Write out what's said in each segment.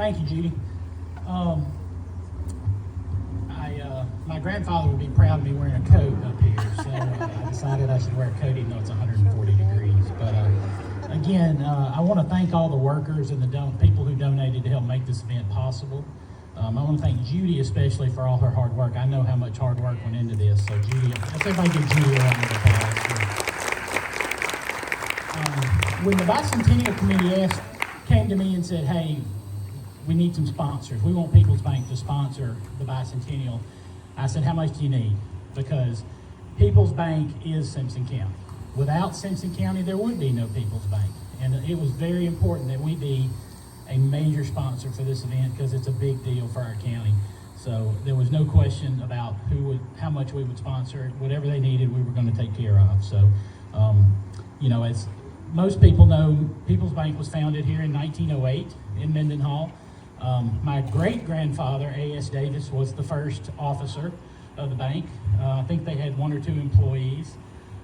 Thank you, Judy. My grandfather would be proud of me wearing a coat up here, so I decided I should wear a coat even though it's 140 degrees. But again, I want to thank all the workers and the people who donated to help make this event possible. I want to thank Judy especially for all her hard work. I know how much hard work went into this, so Judy, let's everybody give Judy a round of applause. When the Bicentennial Committee came to me and said, hey, we need some sponsors. We want People's Bank to sponsor the Bicentennial. I said, how much do you need? Because People's Bank is Simpson County. Without Simpson County, there would be no People's Bank. And it was very important that we be a major sponsor for this event because it's a big deal for our county. So there was no question about how much we would sponsor. Whatever they needed, we were going to take care of. So, you know, as most people know, People's Bank was founded here in 1908 in Mendenhall. My great-grandfather, A.S. Davis, was the first officer of the bank. I think they had 1 or 2 employees.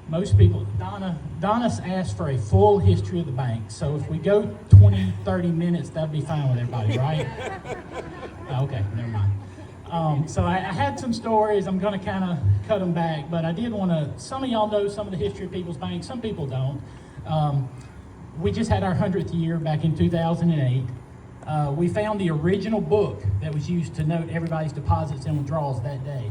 Most people, Donna asked for a full history of the bank. So if we go 20, 30 minutes, that'd be fine with everybody, right? Okay, never mind. So I had some stories. I'm going to kind of cut them back, but I did want to, some of y'all know some of the history of People's Bank. Some people don't. We just had our 100th year back in 2008. We found the original book that was used to note everybody's deposits and withdrawals that day.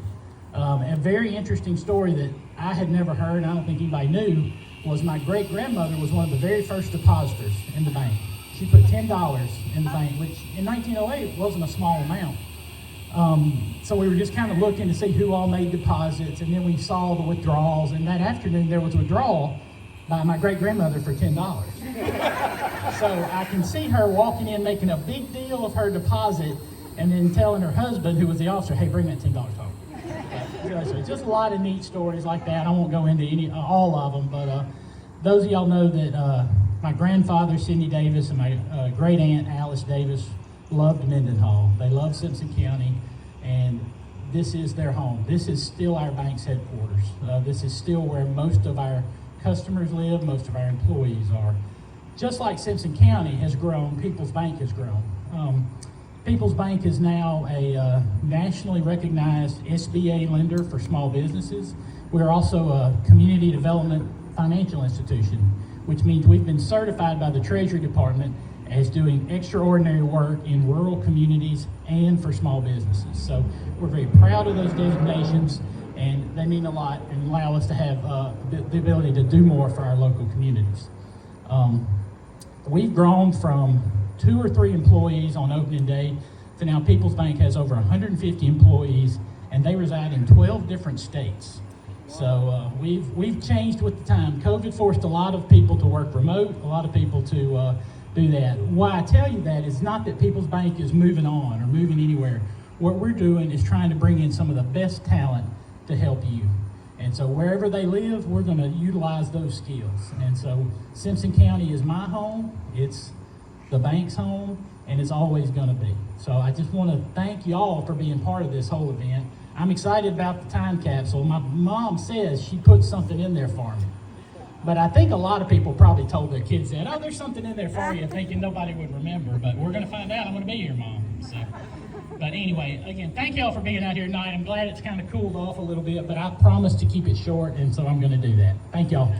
A very interesting story that I had never heard, and I don't think anybody knew, was my great-grandmother was one of the very first depositors in the bank. She put $10 in the bank, which in 1908 wasn't a small amount. So we were just kind of looking to see who all made deposits, and then we saw the withdrawals, and that afternoon there was a withdrawal by my great-grandmother for $10. So I can see her walking in, making a big deal of her deposit, and then telling her husband, who was the officer, hey, bring that $10 home. So just a lot of neat stories like that. I won't go into all of them, but those of y'all know that my grandfather, Sidney Davis, and my great-aunt, Alice Davis, loved Mendenhall. They loved Simpson County, and this is their home. This is still our bank's headquarters. This is still where most of our customers live, most of our employees are. Just like Simpson County has grown, People's Bank has grown. People's Bank is now a nationally recognized SBA lender for small businesses. We're also a community development financial institution, which means we've been certified by the Treasury Department as doing extraordinary work in rural communities and for small businesses. So we're very proud of those designations, and they mean a lot and allow us to have the ability to do more for our local communities. We've grown from 2 or 3 employees on opening day to now People's Bank has over 150 employees, and they reside in 12 different states. So we've changed with the time. COVID forced a lot of people to work remote, a lot of people to do that. Why I tell you that is not that People's Bank is moving on or moving anywhere. What we're doing is trying to bring in some of the best talent to help you. And so wherever they live, we're going to utilize those skills. And so Simpson County is my home, it's the bank's home, and it's always going to be. So I just want to thank y'all for being part of this whole event. I'm excited about the time capsule. My mom says she put something in there for me. But I think a lot of people probably told their kids that, oh, there's something in there for you, thinking nobody would remember. But we're going to find out. I'm going to be here, Mom. So. But anyway, again, thank y'all for being out here tonight. I'm glad it's kind of cooled off a little bit, but I promised to keep it short, and so I'm going to do that. Thank y'all.